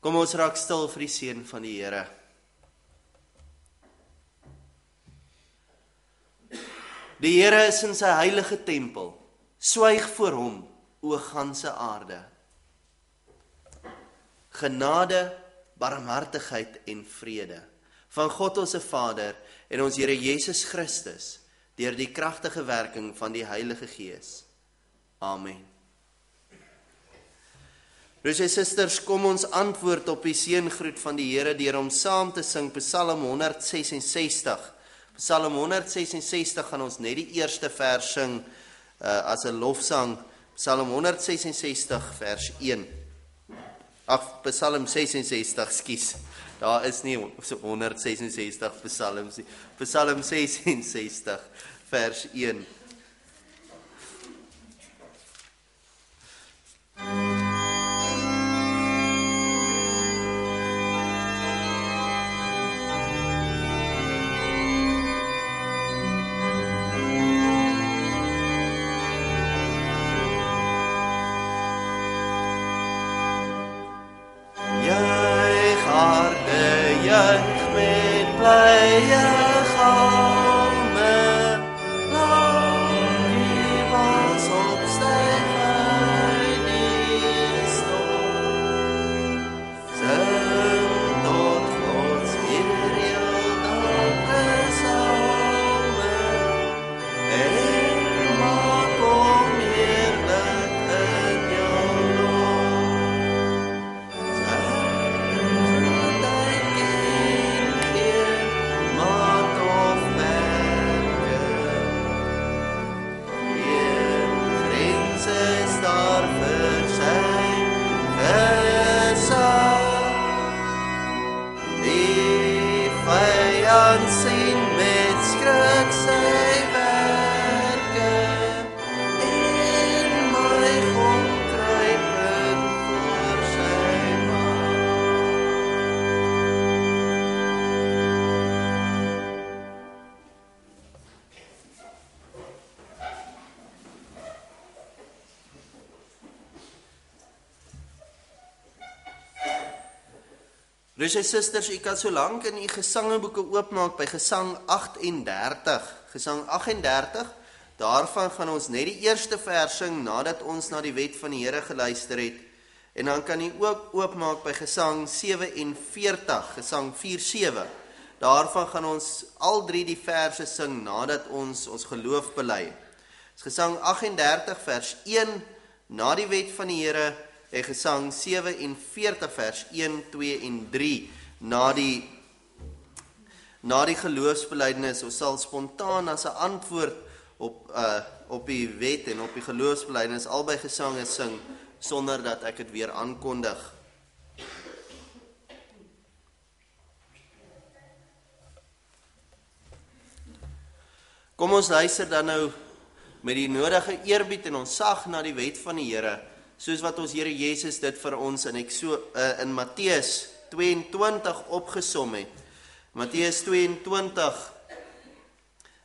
Kom ons raak stil vir die seën van die Here. Die Here is in sy heilige tempel. Swyg voor hom, o ganse aarde. Genade, barmhartigheid en vrede van God ons Vader en ons Here Jesus Christus deur die kragtige werking van die Heilige Gees. Amen. Broers en susters, kom ons antwoord op die seëngroet van die Here deur om saam te sing Psalm 166. Psalm 166 gaan ons net die eerste vers sing as 'n lofsang. Psalm 166 vers 1. Psalm 66, skus. Daar is nie 166 psalms nie. Psalm 66 vers 1. Broers en susters, u kan so lank in u gesangeboeke oopmaak by Gesang 38. Gesang 38, daarvan gaan ons net die eerste vers sing nadat ons na die wet van die Here geluister het. En dan kan u ook oopmaak by Gesang 47, Gesang 47. Daarvan gaan ons al drie die verse sing nadat ons geloof bely. Gesang 38 vers 1, na die wet van die Here, en Gesang 47 vers 1, 2 en 3, na die geloofsbelijdenis. Ons sal spontaan as 'n antwoord op die wet en op die geloofsbelijdenis albei gesange sing, sonder dat ek het weer aankondig. Kom ons luister dan nou met die nodige eerbied en ontzag na die wet van die Here, soos wat ons Here Jesus dit vir ons in Matteus 22 opgesom het. Matteus 22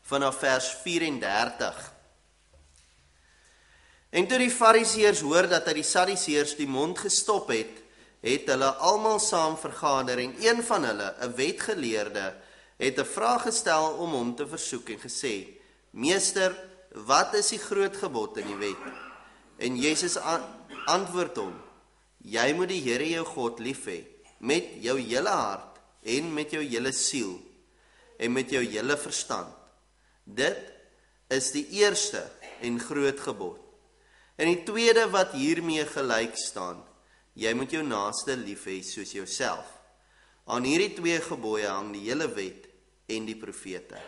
vanaf vers 34. En toe die Fariseërs hoor dat hy die Sadduseërs die mond gestop het, het hulle almal saam vergader en een van hulle, 'n wetgeleerde, het 'n vraag gestel om hom te versoek en gesê: Meester, wat is die groot gebod in die wet? En Jesus antwoord hom: Jy moet die Here jou God lief hê, met jou hele hart en met jou hele siel en met jou hele verstand. Dit is die eerste en groot gebod. En die tweede wat hiermee gelyk staan: Jy moet jou naaste lief hê soos jouself. Aan hierdie twee gebooie hang die hele wet en die profete.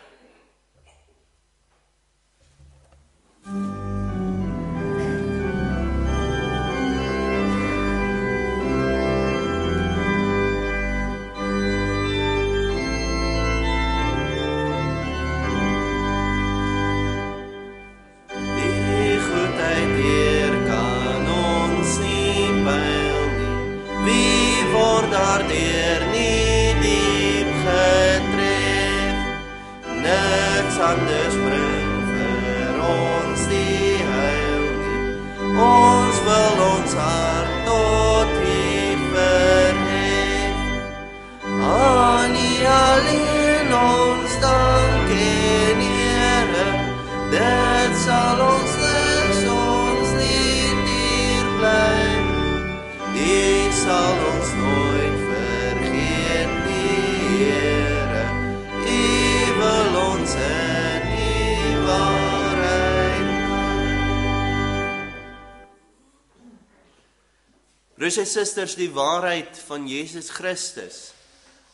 Anders bring vir ons die heil nie. Ons wil ons hart tot U verhef. Broers en susters, die waarheid van Jesus Christus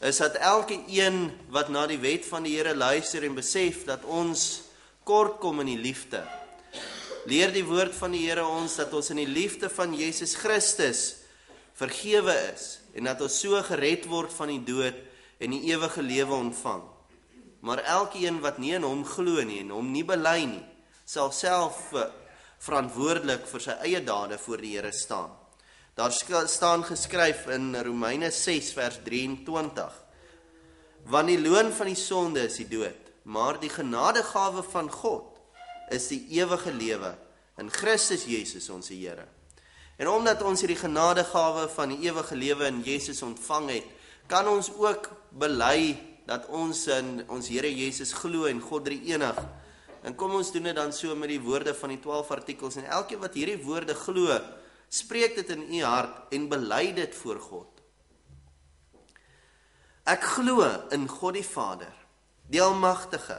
is dat elke een wat na die wet van die Here luister en besef dat ons kort kom in die liefde, leer die woord van die Here ons dat ons in die liefde van Jesus Christus vergewe is en dat ons so gered word van die dood en die ewige lewe ontvang. Maar elkeen wat nie in hom glo nie en hom nie bely nie, sal self verantwoordelik vir sy eie dade voor die Here staan. Daar staan geskryf in Romeine 6 vers 23, want die loon van die sonde is die dood, maar die genadegawe van God is die ewige lewe in Christus Jesus ons Here. En omdat ons hierdie genadegawe van die ewige lewe in Jesus ontvang het, kan ons ook bely dat ons in ons Here Jesus glo en God drie-enig. En kom ons doen dit dan so met die woorde van die 12 artikels, en elkeen wat hierdie woorde glo, spreek dit in u hart en bely dit voor God. Ek glo in God die Vader, die Almagtige,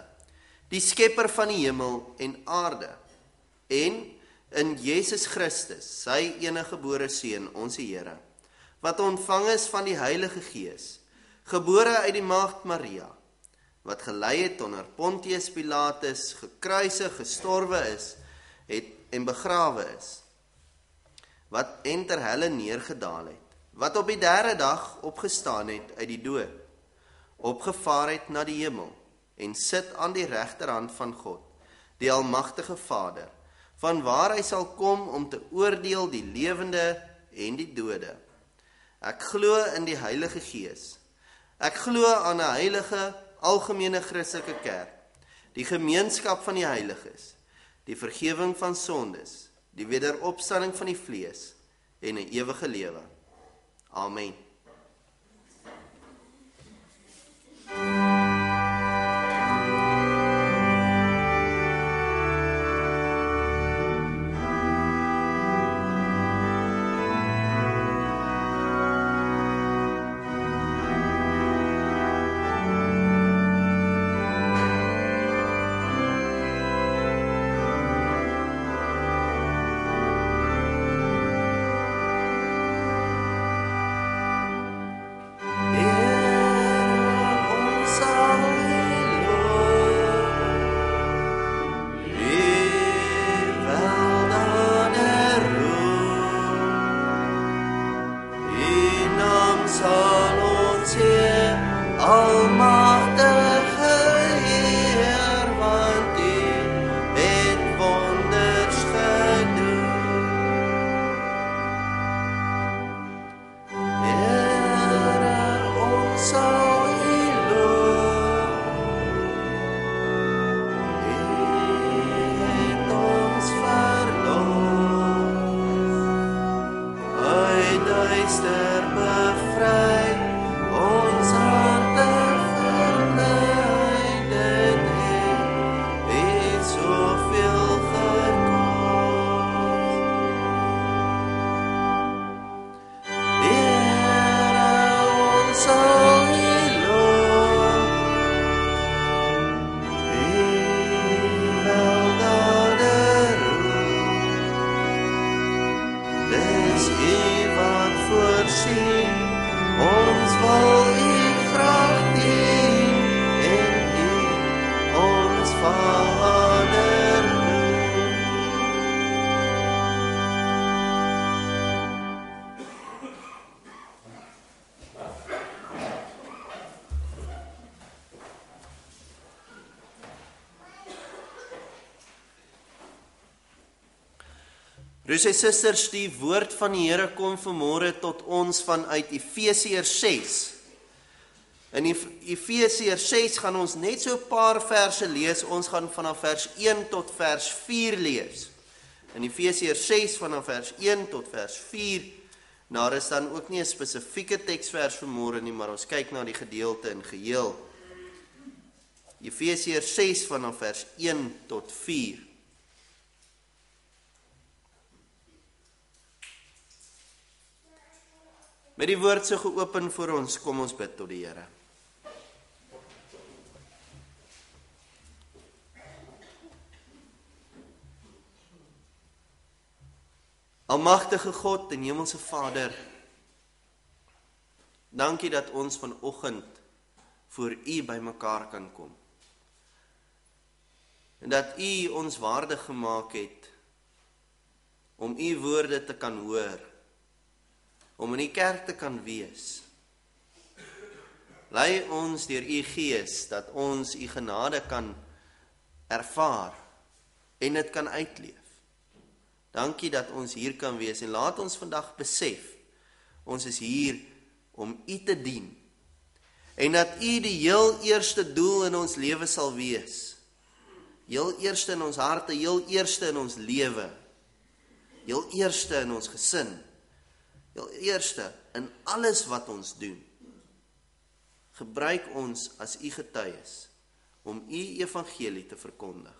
die Skepper van die hemel en aarde, en in Jesus Christus, sy eniggebore Seun, ons Here, wat ontvang is van die Heilige Gees, gebore uit die maagd Maria, wat gelei het onder Pontius Pilatus, gekruisig, gestorwe is, en begrawe is, wat en ter helle neergedaal het, wat op die derde dag opgestaan het uit die dood, opgevaar het na die hemel, en sit aan die regterhand van God, die Almagtige Vader, van waar hy sal kom om te oordeel die lewende en die dode. Ek glo in die Heilige Gees. Ek glo aan 'n heilige, algemene Christelike kerk, die gemeenskap van die heiliges, die vergifnis van sondes, die wederopstanding van die vlees en 'n ewige lewe. Amen. Broers en susters, die woord van die Here kom vanmôre tot ons vanuit Efesiërs 6. In Efesiërs 6 gaan ons net so 'n paar verse lees. Ons gaan vanaf vers 1 tot vers 4 lees. In Efesiërs 6 vanaf vers 1 tot vers 4. Daar is dan ook nie 'n spesifieke teksvers vanmôre nie, maar ons kyk na die gedeelte in geheel. Efesiërs 6 vanaf vers 1 tot 4. Met die woord so geopen voor ons, kom ons bid tot die Here. Almagtige God en Hemelse Vader, dankie dat ons vanoggend voor U bymekaar kan kom. En dat U ons waardig gemaak het om U woorde te kan hoor, om in die kerk te kan wees. Lei ons deur U Gees dat ons U genade kan ervaar en dit kan uitleef. Dankie dat ons hier kan wees en laat ons vandag besef, ons is hier om U te dien en dat U die heel eerste doel in ons lewe sal wees. Heel eerste in ons harte, heel eerste in ons lewe, heel eerste in ons gesin, heel eerste in alles wat ons doen. Gebruik ons as U getuies om U evangelie te verkondig.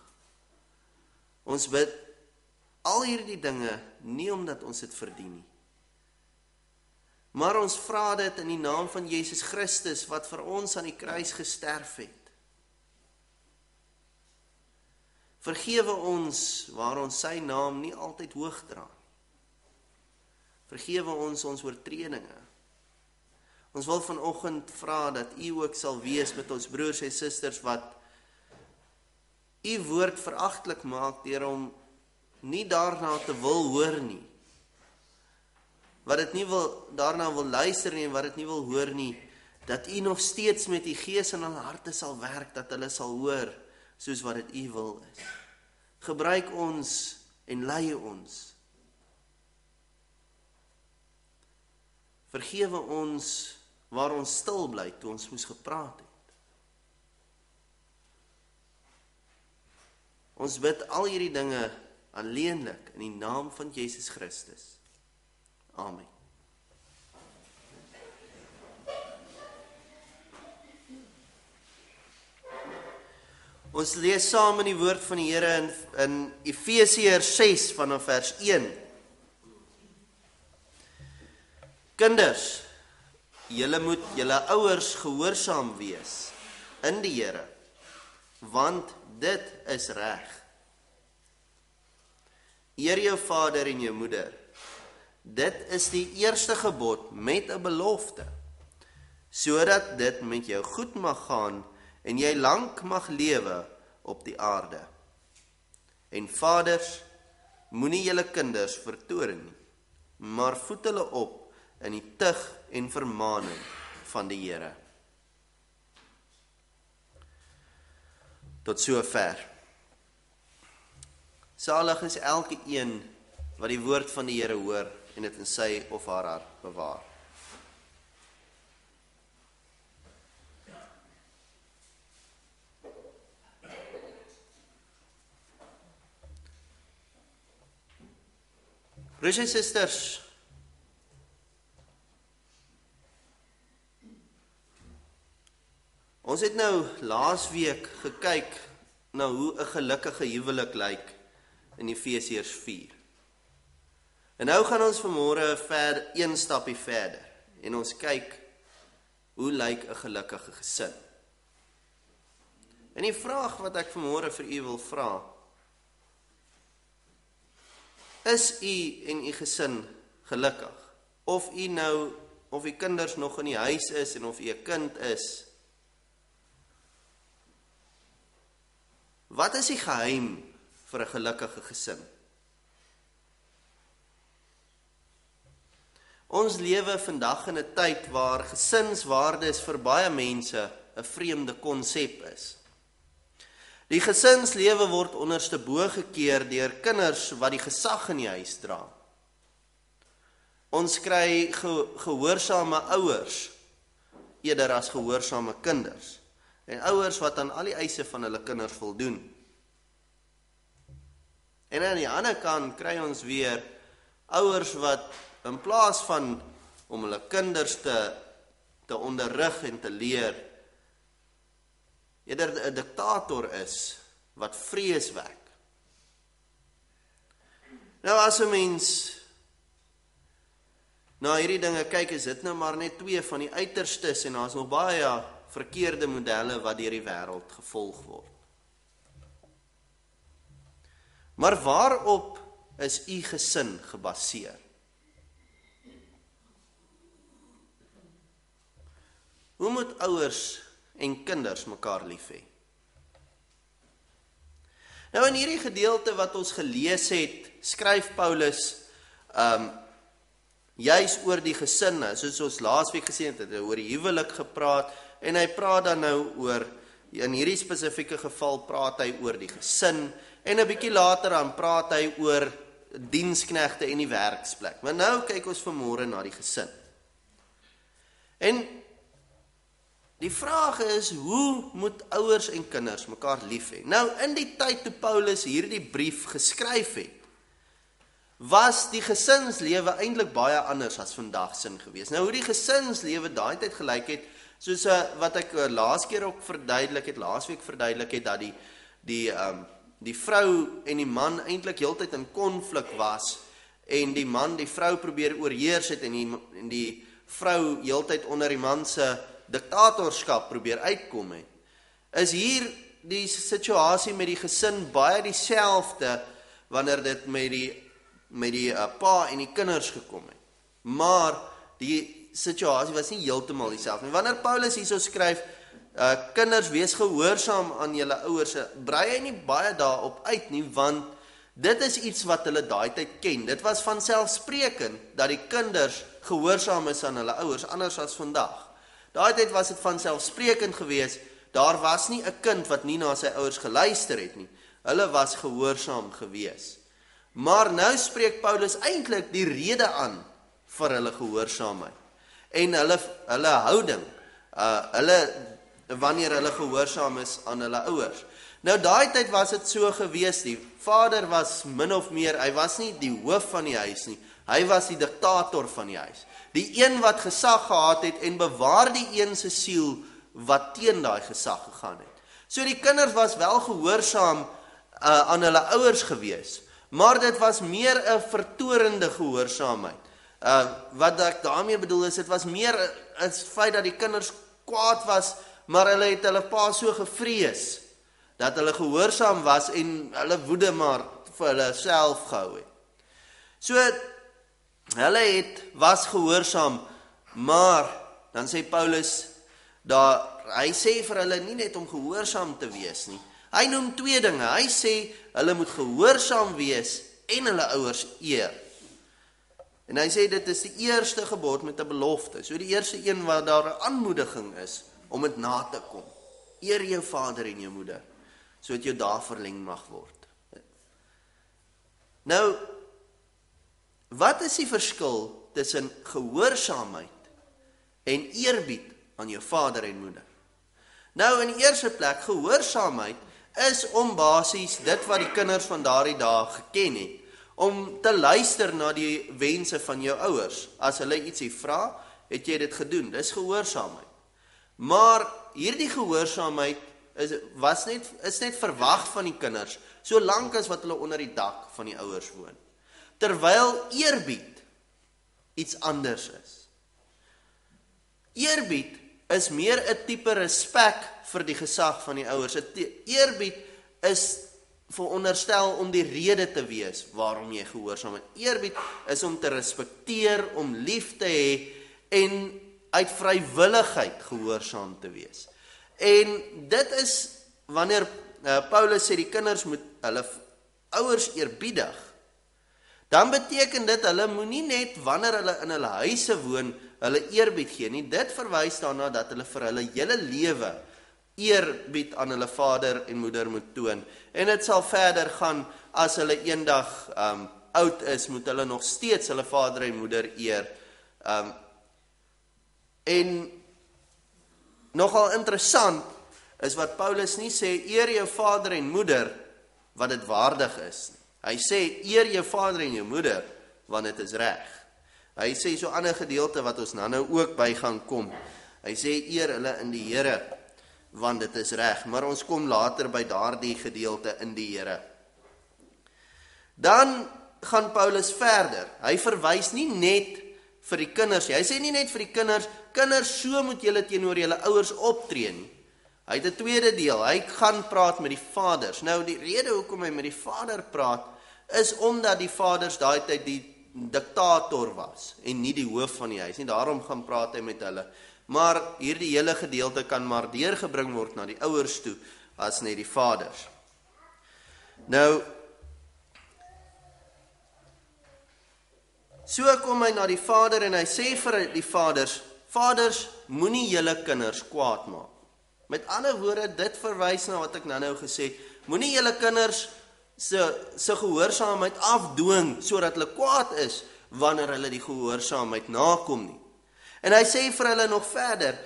Ons bid al hierdie dinge nie omdat ons dit verdien nie, maar ons vra dit in die naam van Jesus Christus wat vir ons aan die kruis gesterf het. Vergewe ons waar ons sy naam nie altyd hoog dra. Vergewe ons oortredinge. Ons wil vanoggend vra dat U ook sal wees met ons broers en susters wat U woord veragtelik maak deur om nie daarna te wil hoor nie. Wat dit nie daarna wil luister nie en wat dit nie wil hoor nie, dat U nog steeds met U Gees in hulle harte sal werk, dat hulle sal hoor soos wat dit U wil is. Gebruik ons en lei ons. Vergewe ons waar ons stil bly toe ons moes gepraat het. Ons bid al hierdie dinge alleenlik in die naam van Jesus Christus. Amen. Ons lees saam in die woord van die Here in Efesiërs 6 vanaf vers 1. Kinders, julle moet julle ouers gehoorsaam wees in die Here, want dit is reg. Eer jou vader en jou moeder. Dit is die eerste gebod met 'n belofte, sodat dit met jou goed mag gaan en jy lank mag lewe op die aarde. En vaders, moenie julle kinders vertoorn nie, maar voed hulle op in die tug en vermaaning van die Here. Tot sover. Salig is elke een wat die woord van die Here hoor en dit in sy of haar hart bewaar. Broers en susters, ons het nou laasweek gekyk na hoe 'n gelukkige huwelik lyk in Efesiërs 4. En nou gaan ons vanmôre een stapie verder en ons kyk hoe lyk 'n gelukkige gesin. En die vraag wat ek vanmôre vir u wil vra, is u en u gesin gelukkig? Of u kinders nog in die huis is en of u 'n kind is, wat is die geheim vir 'n gelukkige gesin? Ons lewe vandag in 'n tyd waar gesinswaardes vir baie mense 'n vreemde konsep is. Die gesinslewe word onderste bo gekeer deur kinders wat die gesag in die huis dra. Ons kry gehoorsame ouers eerder as gehoorsame kinders. En ouers wat aan al die eise van hulle kinders voldoen. En aan die ander kant kry ons weer ouers wat in plaas van om hulle kinders te onderrig en te leer, eerder 'n diktator is wat vrees wek. Nou as 'n mens na hierdie dinge kyk, is dit nou maar net twee van die uiterstes en daar's nog baie verkeerde modelle wat deur die wêreld gevolg word. Maar waarop is u gesin gebaseer? Hoe moet ouers en kinders mekaar lief hê? Nou in hierdie gedeelte wat ons gelees het, skryf Paulus juis oor die gesinne, soos ons laasweek gesien het, oor die huwelik gepraat, en hy praat dan nou oor, in hierdie spesifieke geval praat hy oor die gesin, en 'n bietjie later dan praat hy oor diensknegte en die werksplek. Maar nou kyk ons vanmôre na die gesin. En die vraag is, hoe moet ouers en kinders mekaar lief hê? Nou, in die tyd toe Paulus hierdie brief geskryf het, was die gesinslewe eintlik baie anders as vandag sin gewees. Nou, hoe die gesinslewe daai tyd gelyk het, soos wat ek laas week verduidelik het, dat die vrou en die man eintlik heeltyd in konflik was, en die man die vrou probeer oorheers het, en die vrou heeltyd onder die man se diktatorskap probeer uitkom het, is hier die situasie met die gesin baie dieselfde, wanneer dit met die pa en die kinders gekom het. Maar die situasie was nie heeltemal dieselfde. Wanneer Paulus hierso skryf, kinders wees gehoorsaam aan julle ouers, brei hy nie baie daarop uit nie, want dit is iets wat hulle daai tyd ken. Dit was vanselfsprekend dat die kinders gehoorsaam is aan hulle ouers, anders as vandag. Daai tyd was dit vanselfsprekend gewees, daar was nie 'n kind wat nie na sy ouers geluister het nie. Hulle was gehoorsaam gewees. Maar nou spreek Paulus eintlik die rede aan vir hulle gehoorsaamheid en hulle houding, wanneer hulle gehoorsaam is aan hulle ouers. Nou daai tyd was dit so gewees, die vader was min of meer, hy was nie die hoof van die huis nie, hy was die diktator van die huis. Die een wat gesag gehad het en bewaar die een se siel wat teen daai gesag gegaan het. So die kinders was wel gehoorsaam aan hulle ouers gewees, maar dit was meer 'n vertorende gehoorsaamheid. Wat ek daarmee bedoel is, dit was meer 'n feit dat die kinders kwaad was, maar hulle het hulle pa so gevrees, dat hulle gehoorsaam was en hulle woede maar vir hulle self gehou het. So, hulle was gehoorsaam, maar, dan sê Paulus, hy sê vir hulle nie net om gehoorsaam te wees nie. Hy noem twee dinge. Hy sê, hulle moet gehoorsaam wees en hulle ouers eer. En hy sê, dit is die eerste gebod met 'n belofte. So die eerste een waar daar 'n aanmoediging is, om dit na te kom. Eer jou vader en jou moeder, sodat jou dae verleng mag word. Nou, wat is die verskil tussen gehoorsaamheid en eerbied aan jou vader en moeder? Nou, in die eerste plek, gehoorsaamheid is om basies dit wat die kinders van daardie dae geken het, om te luister na die wense van jou ouers. As hulle ietsie vra, het jy dit gedoen. Dis gehoorsaamheid. Maar hierdie gehoorsaamheid is net verwag van die kinders, solank as wat hulle onder die dak van die ouers woon. Terwyl eerbied iets anders is. Eerbied is meer 'n tipe respek vir die gesag van die ouers. Eerbied is veronderstel om die rede te wees waarom jy gehoorsaam is. Eerbied is om te respekteer, om lief te hê en uit vrywilligheid gehoorsaam te wees. En dit is wanneer Paulus sê die kinders moet hulle ouers eerbiedig, dan beteken dit hulle moenie net wanneer hulle in hulle huise woon hulle eerbied gee nie. Dit verwys daarna dat hulle vir hulle hele lewe eerbied aan hulle vader en moeder moet toon. En dit sal verder gaan as hulle eendag oud is, moet hulle nog steeds hulle vader en moeder eer. En nogal interessant is wat Paulus nie sê, eer jou vader en moeder wat dit waardig is. Hy sê, eer jou vader en jou moeder want dit is reg. Hy sê so 'n ander gedeelte wat ons nou ook by gaan kom. Hy sê, eer hulle in die Here want dit is reg. Maar ons kom later by daardie gedeelte in die Here. Dan gaan Paulus verder. Hy verwys nie net vir die kinders. Hy sê nie net vir die kinders, so moet julle teenoor julle ouers optree nie. Hy het 'n tweede deel. Hy gaan praat met die vaders. Nou die rede hoekom hy met die vader praat, is omdat die vaders daai tyd die diktator was en nie die hoof van die huis nie. Daarom gaan praat hy met hulle. Maar hierdie hele gedeelte kan maar deurgebring word na die ouers toe as net die vaders. Nou, so kom hy na die vader en hy sê vir die vaders, vaders, moenie julle kinders kwaad maak. Met ander woorde, dit verwys na wat ek nou gesê het, moenie julle kinders se gehoorsaamheid afdwing, sodat hulle kwaad is, wanneer hulle die gehoorsaamheid nakom nie. En hy sê vir hulle nog verder,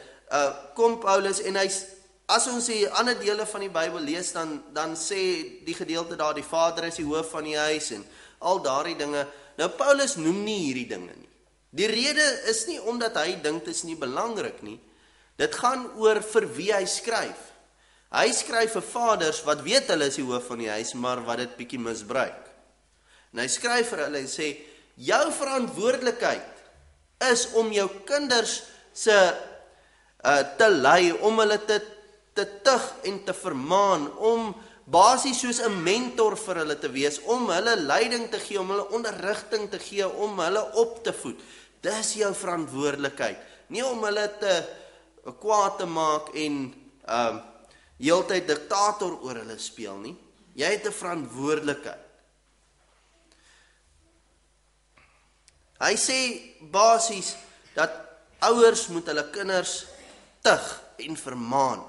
kom Paulus, en as ons die ander dele van die Bybel lees, dan sê die gedeelte daar, die vader is die hoof van die huis, en al daardie dinge. Nou Paulus noem nie hierdie dinge nie. Die rede is nie omdat hy dink dit is nie belangrik nie. Dit gaan oor vir wie hy skryf. Hy skryf vir vaders wat weet hulle is die hoof van die huis, maar wat dit bietjie misbruik. En hy skryf vir hulle en sê, jou verantwoordelikheid is om jou kinders te lei, om hulle te tug en te vermaan, om basies soos 'n mentor vir hulle te wees, om hulle leiding te gee, om hulle onderrigting te gee, om hulle op te voed. Dis jou verantwoordelikheid. Nie om hulle te kwaad te maak en heeltyd diktator oor hulle speel nie. Jy het 'n verantwoordelikheid. Hy sê basies dat ouers moet hulle kinders tug en vermaan.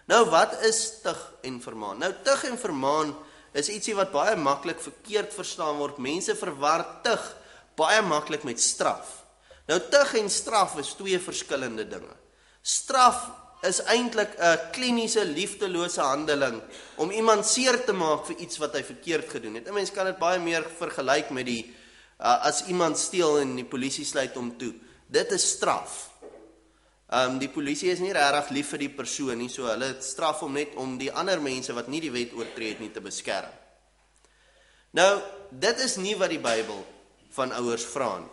Nou wat is tug en vermaan? Nou tug en vermaan is ietsie wat baie maklik verkeerd verstaan word. Mense verwar tug baie maklik met straf. Nou tug en straf is twee verskillende dinge. Straf is eintlik 'n kliniese liefdelose handeling om iemand seer te maak vir iets wat hy verkeerd gedoen het. 'n Mens kan dit baie meer vergelyk met die as iemand steel en die polisie sluit hom toe. Dit is straf. Die polisie is nie regtig lief vir die persoon nie, so hulle straf hom net om die ander mense wat nie die wet oortree het nie te beskerm. Nou, dit is nie wat die Bybel van ouers vra nie.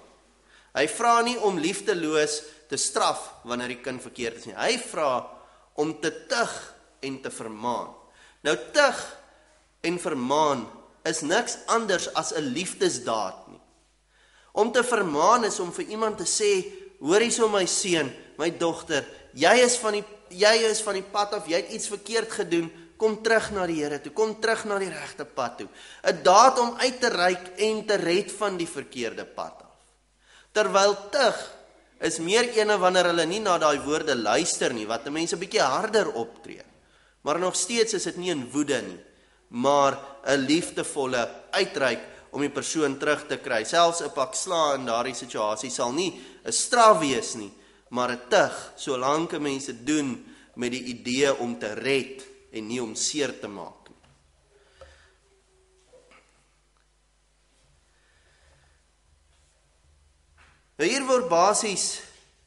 Hy vra nie om liefdeloos te straf wanneer die kind verkeerd is nie. Hy vra om te tug en te vermaan. Nou tug en vermaan is niks anders as 'n liefdesdaad nie. Om te vermaan is om vir iemand te sê, hoor hierso my seun, my dogter, jy is van die pad af, jy het iets verkeerd gedoen, kom terug na die Here toe, kom terug na die regte pad toe. 'n Daad om uit te reik en te red van die verkeerde pad af. Terwyl tug is meer ene wanneer hulle nie na daai woorde luister nie, wat 'n mens 'n bietjie harder optree. Maar nog steeds is dit nie in woede nie, maar 'n liefdevolle uitreik om die persoon terug te kry. Selfs 'n pak sla in daardie situasie sal nie 'n straf wees nie, maar 'n tug, solank mense doen met die idee om te red en nie om seer te maak. Hier word basies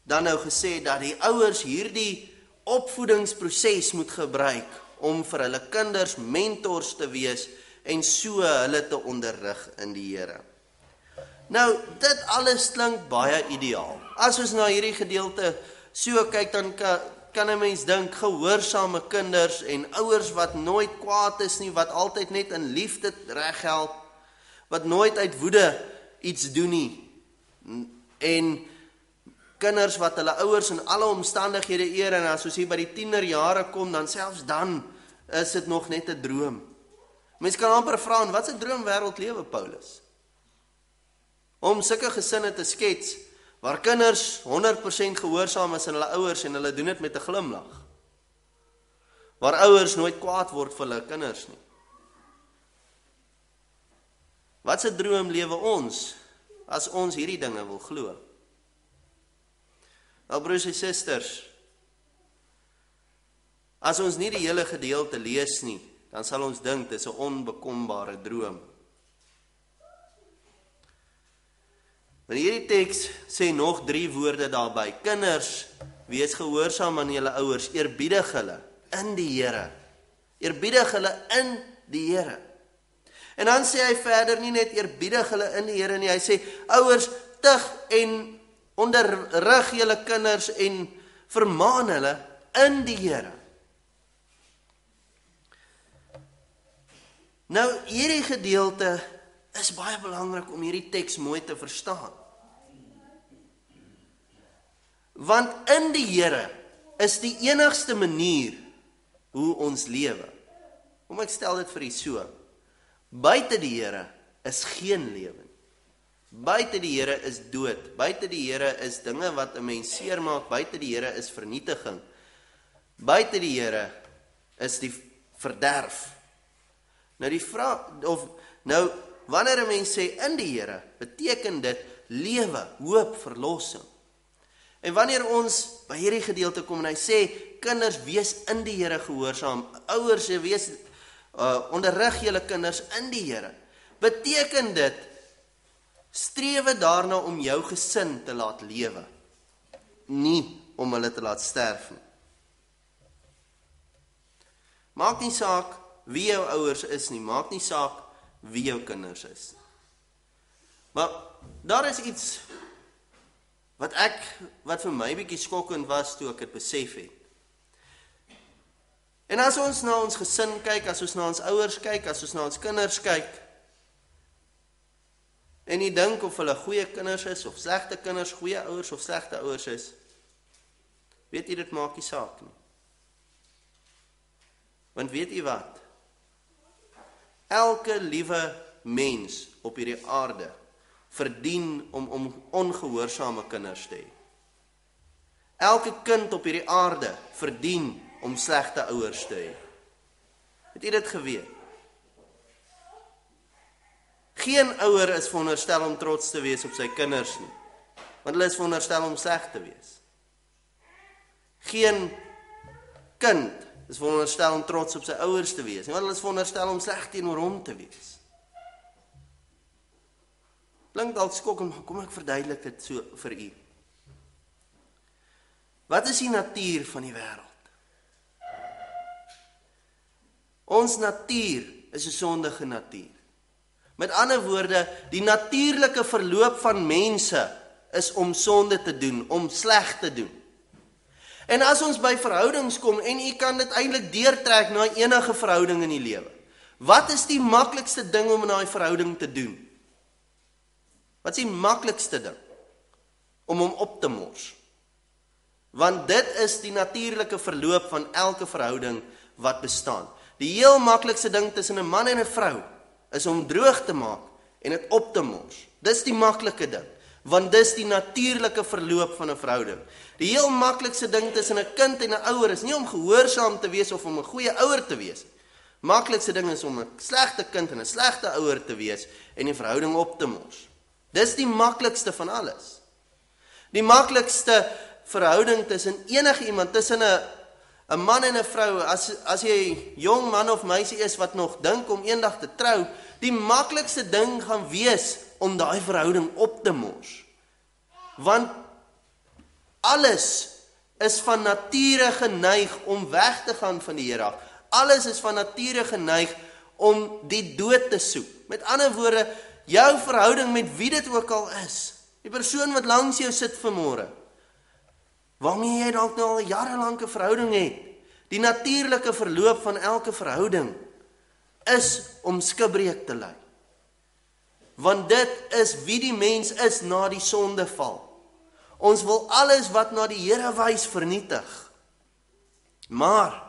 dan nou gesê dat die ouers hierdie opvoedingsproses moet gebruik om vir hulle kinders mentors te wees en so hulle te onderrig in die Here. Nou, dit alles klink baie ideaal. As ons na hierdie gedeelte so kyk, dan kan 'n mens dink gehoorsame kinders en ouers wat nooit kwaad is nie, wat altyd net in liefde reghelp, wat nooit uit woede iets doen nie. En kinders wat hulle ouers in alle omstandighede eer, en as ons hier by die tienerjare kom, dan selfs dan is dit nog net 'n droom. Mens kan amper vra, in wat 'n droomwêreld lewe Paulus? Om sulke gesinne te skets, waar kinders 100% gehoorsaam is aan hulle ouers en hulle doen dit met 'n glimlag. Waar ouers nooit kwaad word vir hulle kinders nie. Wat 'n droom lewe ons, as ons hierdie dinge wil glo? Nou broers en susters, as ons nie die hele gedeelte lees nie, dan sal ons dink dit is 'n onbekombare droom. Maar hierdie teks sê nog 3 woorde daarby. Kinders, wees gehoorsaam aan julle ouers, eerbiedig hulle in die Here. Eerbiedig hulle in die Here. En dan sê hy verder nie net eerbiedig hulle in die Here nie, hy sê ouers, tug en onderrig julle kinders en vermaan hulle in die Here. Nou, hierdie gedeelte is baie belangrik om hierdie teks mooi te verstaan. Want in die Here is die enigste manier hoe ons lewe. Kom ek stel dit vir u so. Buite die Here is geen lewe. Buite die Here is dood. Buite die Here is dinge wat 'n mens seermaak. Buite die Here is vernietiging. Buite die Here is die verderf. Nou die vraag, wanneer 'n mens sê in die Here, beteken dit lewe, hoop, verlossing. En wanneer ons by hierdie gedeelte kom en hy sê, kinders, wees in die Here gehoorsaam, ouers, wees onderrig julle kinders in die Here, beteken dit strewe daarna om jou gesin te laat lewe, nie om hulle te laat sterf nie. Maak nie saak wie jou ouers is nie, maak nie saak wie jou kinders is. Maar daar is iets wat vir my bietjie skokkend was toe ek dit besef het. En as ons na ons gesin kyk, as ons na ons ouers kyk, as ons na ons kinders kyk, en jy dink of hulle goeie kinders is, of slegte kinders, goeie ouers of slegte ouers is, weet jy, dit maak nie saak nie. Want weet jy wat? Elke liewe mens op hierdie aarde verdien om ongehoorsame kinders te hê. Elke kind op hierdie aarde verdien om slegte ouers te hê. Het jy dit geweet? Geen ouer is veronderstel om trots te wees op sy kinders nie, want hulle is veronderstel om sleg te wees. Geen kind is veronderstel om trots op sy ouers te wees, want hulle is veronderstel om sleg teenoor hom te wees. Klink dalk skokkend, maar kom ek verduidelik dit so vir u. Wat is die natuur van die wêreld? Ons natuur is 'n sondige natuur. Met ander woorde, die natuurlike verloop van mense is om sonde te doen, om sleg te doen. En as ons by verhoudings kom, en u kan dit eintlik deurtrek na enige verhouding in die lewe. Wat is die maklikste ding om in daai verhouding te doen? Wat is die maklikste ding? Om hom op te mors. Want dit is die natuurlike verloop van elke verhouding wat bestaan. Die heel maklikste ding tussen 'n man en 'n vrou is om droog te maak en dit op te mors. Dis die maklike ding, want dis die natuurlike verloop van 'n verhouding. Die heel maklikste ding tussen 'n kind en 'n ouer is nie om gehoorsaam te wees of om 'n goeie ouer te wees. Maklikste ding is om 'n slegte kind en 'n slegte ouer te wees en die verhouding op te mors. Dis die maklikste van alles. Die maklikste verhouding tussen enige iemand, tussen 'n man en 'n vrou, as jy jong man of meisie is wat nog dink om eendag te trou, die maklikste ding gaan wees om daai verhouding op te mors. Want alles is van nature geneig om weg te gaan van die Here af. Alles is van nature geneig om die dood te soek. Met ander woorde, jou verhouding met wie dit ook al is, die persoon wat langs jou sit vanmôre, waarmee jy dalk nou al jarelange verhouding het, die natuurlike verloop van elke verhouding is om skibreek te ly. Want dit is wie die mens is na die sondeval. Ons wil alles wat na die Here wys vernietig. Maar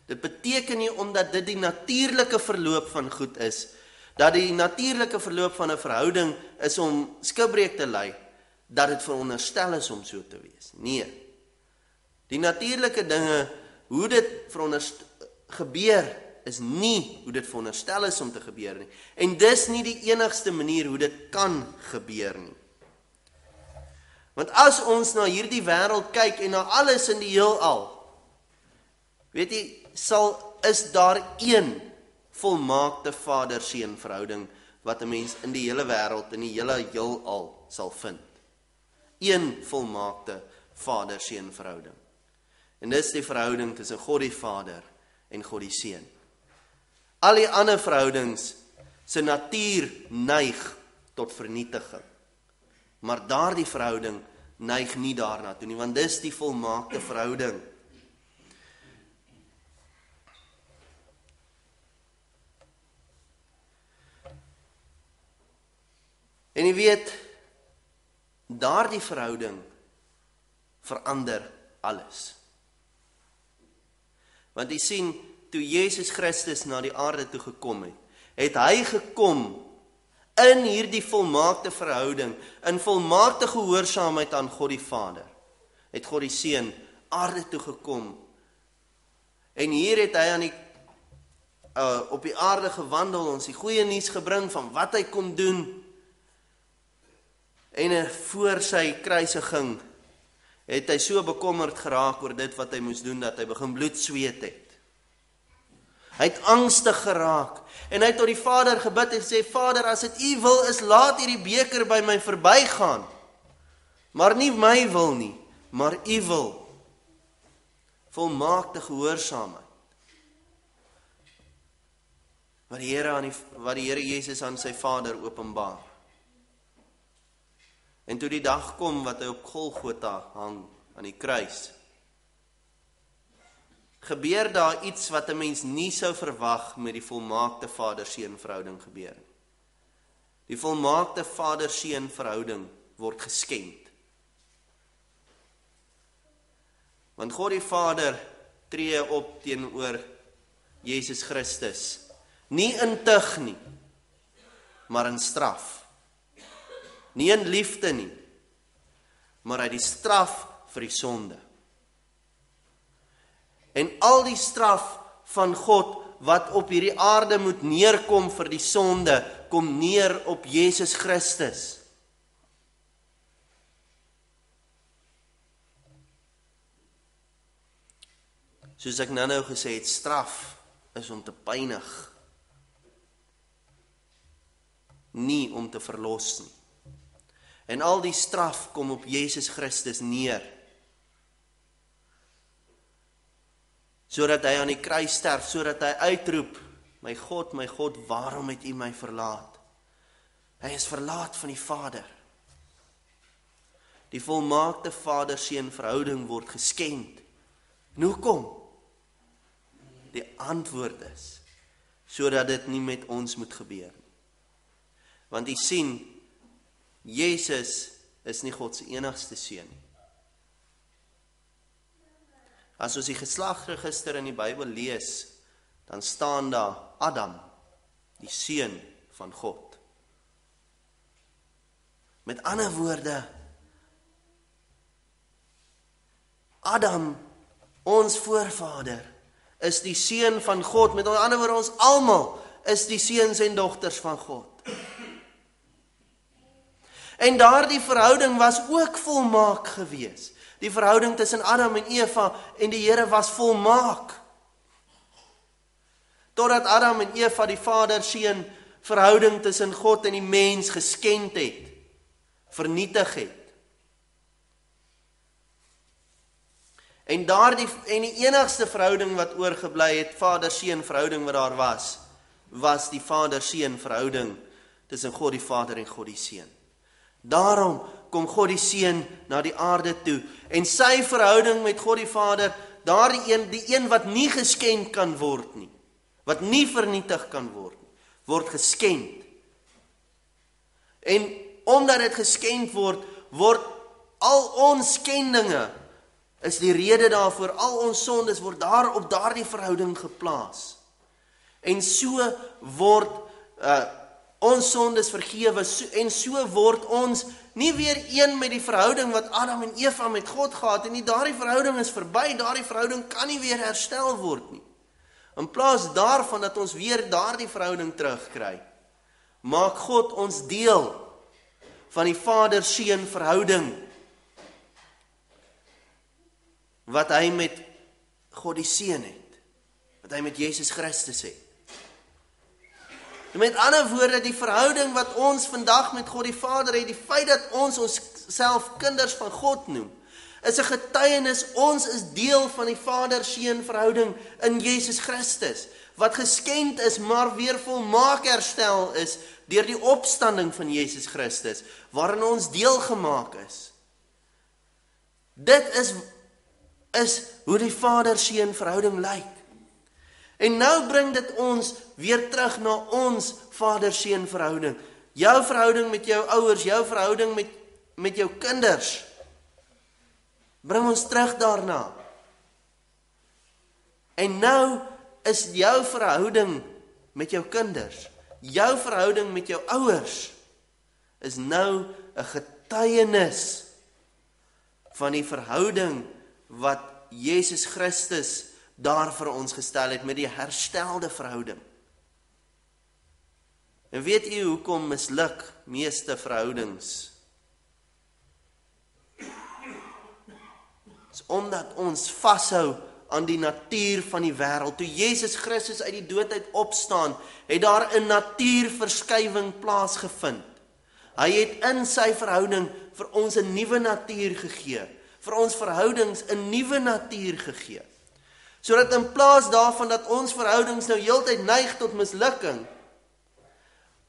dit beteken nie omdat dit die natuurlike verloop van goed is, dat die natuurlike verloop van 'n verhouding is om skibreek te ly, dat dit veronderstel is om so te wees. Nee. Die natuurlike dinge, hoe dit gebeur, is nie hoe dit veronderstel is om te gebeur nie. En dis nie die enigste manier hoe dit kan gebeur nie. Want as ons na hierdie wêreld kyk en na alles in die heelal, weet jy, is daar een volmaakte vader-seun verhouding wat 'n mens in die hele wêreld, in die hele heelal sal vind. Een volmaakte vader-seun verhouding. En dis die verhouding tussen God die Vader en God die Seun. Al die ander verhoudings se natuur neig tot vernietiging. Maar daardie verhouding neig nie daarna toe nie, want dis die volmaakte verhouding. En jy weet, daardie verhouding verander alles. Want jy sien, toe Jesus Christus na die aarde toe gekom het hy gekom in hierdie volmaakte verhouding, in volmaakte gehoorsaamheid aan God die Vader. Het God die Seun aarde toe gekom. En hier het hy aan op die aarde gewandel, ons die goeie nuus gebring van wat hy kom doen. En voor sy kruisiging het hy so bekommerd geraak oor dit wat hy moes doen, dat hy begin bloed sweet het. Hy het angstig geraak, en hy het tot die Vader gebid en sê, Vader, as dit U wil is, laat hierdie beker by my verbygaan. Maar nie my wil nie, maar U wil. Volmaakte gehoorsaamheid. Wat die Here Jesus aan sy Vader openbaar. En toe die dag kom wat hy op Golgotha hang, aan die kruis, gebeur daar iets wat 'n mens nie sou verwag met die volmaakte Vader-Seun verhouding gebeur. Die volmaakte Vader-Seun verhouding word geskend. Want God die Vader tree op teenoor Jesus Christus, nie in tug nie, maar in straf. Nie in liefde nie, maar uit die straf vir die sonde. En al die straf van God wat op hierdie aarde moet neerkom vir die sonde, kom neer op Jesus Christus. Soos ek nou gesê het, straf is om te pynig, nie om te verlos nie. En al die straf kom op Jesus Christus neer, sodat hy aan die kruis sterf, sodat hy uitroep, my God, waarom het U my verlaat? Hy is verlaat van die Vader. Die volmaakte Vader-Seun verhouding word geskend. En hoekom? Die antwoord is, sodat dit nie met ons moet gebeur. Want jy sien, Jesus is nie God se enigste seun nie. As ons die geslagregister in die Bybel lees, dan staan daar Adam, die seun van God. Met ander woorde, Adam, ons voorvader, is die seun van God. Met ander woorde, ons almal is die seuns en dogters van God. En daardie verhouding was ook volmaak gewees. Die verhouding tussen Adam en Eva en die Here was volmaak. Totdat Adam en Eva die Vader-Seun verhouding tussen God en die mens geskend het, vernietig het. En die enigste verhouding wat oorgebly het, Vader-Seun verhouding wat daar was die Vader-Seun verhouding tussen God die Vader en God die Seun. Daarom kom God die Seun na die aarde toe, en sy verhouding met God die Vader, die een wat nie geskend kan word nie, wat nie vernietig kan word nie, word geskend. En omdat dit geskend word al ons skendinge, is die rede daarvoor, al ons sondes word daar op daardie verhouding geplaas. En so word ons sondes vergewe, en so word ons nie weer een met die verhouding wat Adam en Eva met God gehad het nie. Daardie verhouding is verby, daardie verhouding kan nie weer herstel word nie. In plaas daarvan dat ons weer daardie verhouding terugkry, maak God ons deel van die Vader-Seun verhouding, wat hy met God die Seun het, wat hy met Jesus Christus het. Met ander woorde, die verhouding wat ons vandag met God die Vader het, die feit dat ons onsself kinders van God noem, is 'n getuienis, ons is deel van die Vader-Seun verhouding in Jesus Christus, wat geskend is, maar weer volmaak herstel is, deur die opstanding van Jesus Christus, waarin ons deelgemaak is. Dit is hoe die Vader-Seun verhouding lyk. En nou bring dit ons weer terug na ons Vader-Seun verhouding. jou verhouding met jou ouers, jou verhouding met jou kinders. Bring ons terug daarna. En nou is jou verhouding met jou kinders, jou verhouding met jou ouers, is nou 'n getuienis van die verhouding wat Jesus Christus daar vir ons gestel het, met die herstelde verhouding. En weet u hoekom misluk meeste verhoudings? Dis omdat ons vashou aan die natuur van die wêreld. Toe Jesus Christus uit die dood uit opstaan, het daar 'n natuurverskywing plaasgevind. Hy het in sy verhouding vir ons 'n nuwe natuur gegee, vir ons verhoudings 'n nuwe natuur gegee. Sodat in plaas daarvan dat ons verhoudings nou heeltyd neig tot mislukking,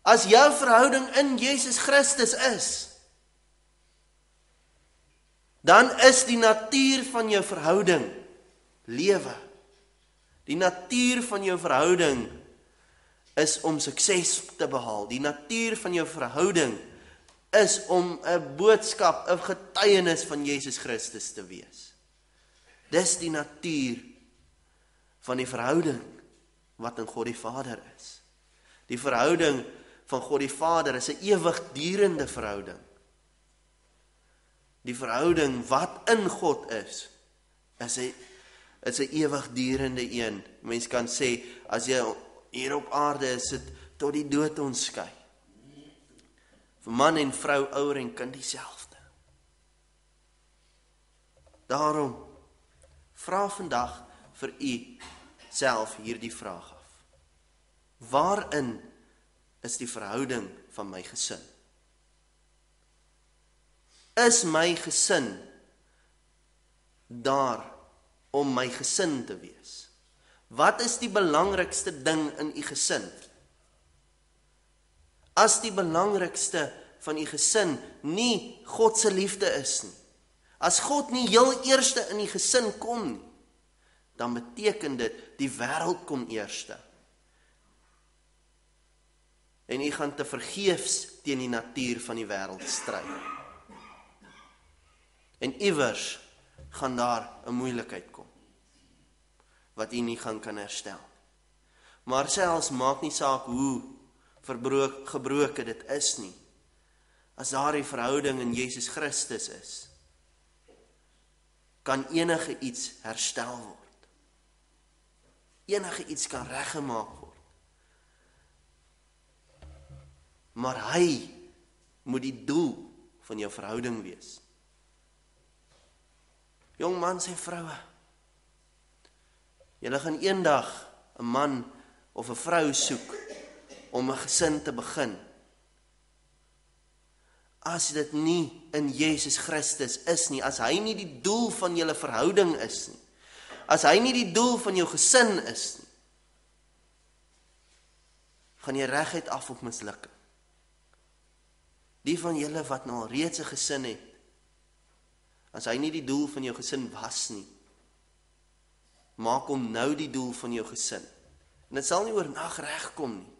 as jou verhouding in Jesus Christus is, dan is die natuur van jou verhouding lewe. Die natuur van jou verhouding is om sukses te behaal. Die natuur van jou verhouding is om 'n boodskap, 'n getuienis van Jesus Christus te wees. Dis die natuur van die verhouding wat in God die Vader is. Die verhouding van God die Vader is 'n ewigdurende verhouding. Die verhouding wat in God is 'n ewigdurende een. Mens kan sê, as jy hier op aarde is, dit tot die dood ons skei. Vir man en vrou, ouer en kind dieselfde. Daarom, vra vandag vir u self hierdie vraag af. Waarin is die verhouding van my gesin? Is my gesin daar om my gesin te wees? Wat is die belangrikste ding in u gesin? As die belangrikste van u gesin nie God se liefde is nie, as God nie heel eerste in die gesin kom nie, dan beteken dit die wêreld kom eerste. En u gaan te vergeefs teen die natuur van die wêreld stry. En iewers gaan daar 'n moeilikheid kom, wat u nie kan herstel. Maar selfs maak nie saak hoe gebroken dit is nie, as daar die verhouding in Jesus Christus is, kan enige iets herstel word. Enige iets kan reggemaak word. Maar hy moet die doel van jou verhouding wees. Jong mans en vroue, julle gaan eendag 'n man of 'n vrou soek om 'n gesin te begin. As dit nie in Jesus Christus is nie, as hy nie die doel van julle verhouding is nie, as hy nie die doel van jou gesin is nie, gaan jy reguit af op mislukking. Die van julle wat nou al reeds 'n gesin het, as hy nie die doel van jou gesin was nie, maak hom nou die doel van jou gesin. En dit sal nie oornag regkom nie,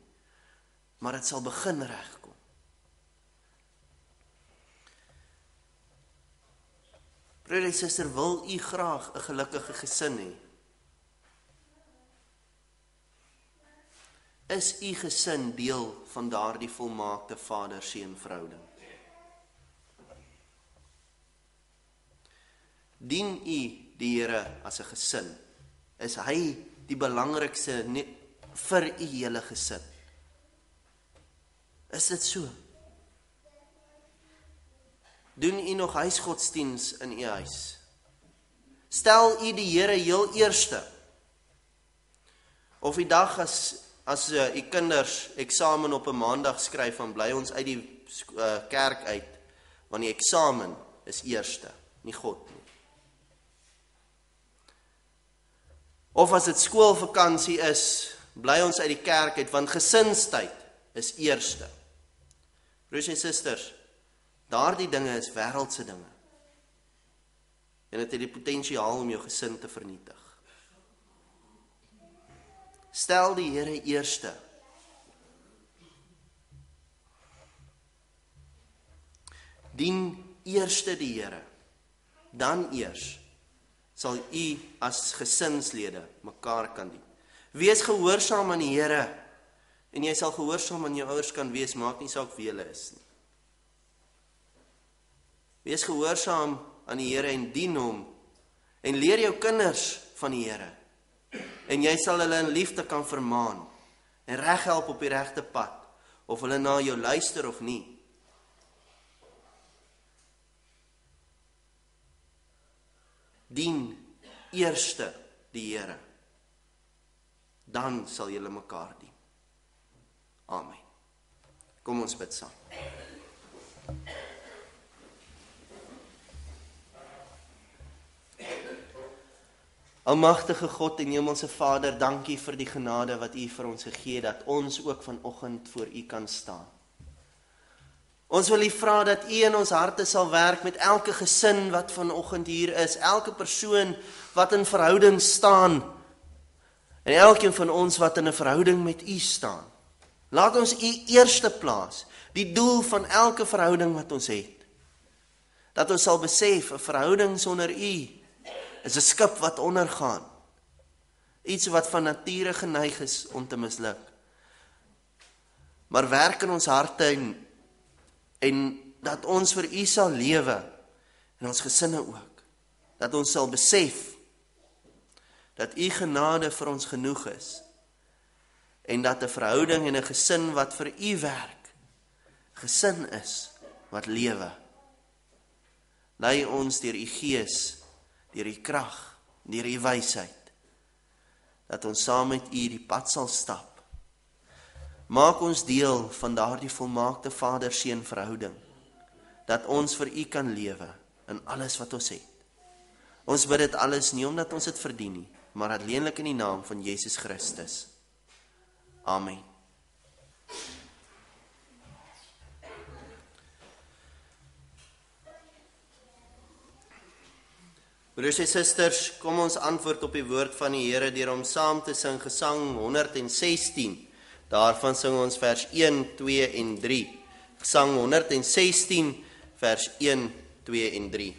maar dit sal begin regkom. Broer en suster, wil u graag 'n gelukkige gesin hê? Is u gesin deel van daardie volmaakte vader-seun verhouding? Dien u die Here as 'n gesin? Is hy die belangrikste vir u hele gesin? Is dit so? Doen u nog huisgodsdiens in u huis? Stel u die Here heel eerste? Of die dag as u kinders eksamen op 'n maandag skryf, dan bly ons uit die kerk uit, want die eksamen is eerste, nie God nie. Of as dit skoolvakansie is, bly ons uit die kerk uit, want gesinstyd is eerste. Broers en susters, daardie dinge is wêreldse dinge. En dit het die potensiaal om jou gesin te vernietig. Stel die Here eerste. Dien eerste die Here, dan eers sal u as gesinslede mekaar kan dien. Wees gehoorsaam aan die Here, en jy sal gehoorsaam aan jou ouers kan wees, maak nie saak wie hulle is nie. Wees gehoorsaam aan die Here en dien hom, en leer jou kinders van die Here, en jy sal hulle in liefde kan vermaan, en reghelp op die regte pad, of hulle na jou luister of nie. Dien eerste die Here, dan sal julle mekaar dien. Amen. Kom ons bid saam. Almagtige God en Hemelse Vader, dankie vir die genade wat U vir ons gegee het, dat ons ook vanoggend voor U kan staan. Ons wil U vra dat U in ons harte sal werk met elke gesin wat vanoggend hier is, elke persoon wat in verhouding staan, en elkeen van ons wat in 'n verhouding met U staan. Laat ons U eerste plaas, die doel van elke verhouding wat ons het. Dat ons sal besef, 'n verhouding sonder U is 'n skip wat ondergaan. Iets wat van nature geneig is om te misluk. Maar werk in ons harte en dat ons vir U sal lewe, en ons gesinne ook. Dat ons sal besef, dat U genade vir ons genoeg is, en dat 'n verhouding en 'n gesin wat vir U werk, gesin is wat lewe. Lei ons deur U Gees, deur U krag, deur U wysheid, dat ons saam met U die pad sal stap. Maak ons deel van daardie volmaakte Vader-Seun verhouding, dat ons vir U kan lewe in alles wat ons het. Ons bid dit alles nie omdat ons dit verdien nie, maar alleenlik in die naam van Jesus Christus. Amen. Broers en susters, kom ons antwoord op die woord van die Here deur om saam te sing Gesang 116. Daarvan sing ons vers 1, 2 en 3. Gesang 116, vers 1, 2 en 3.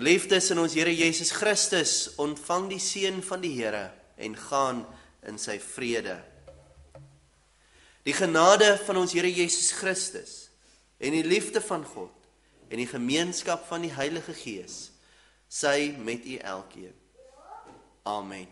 Geliefdes in ons Here Jesus Christus, ontvang die seën van die Here en gaan in sy vrede. Die genade van ons Here Jesus Christus en die liefde van God en die gemeenskap van die Heilige Gees, sy met u elkeen. Amen.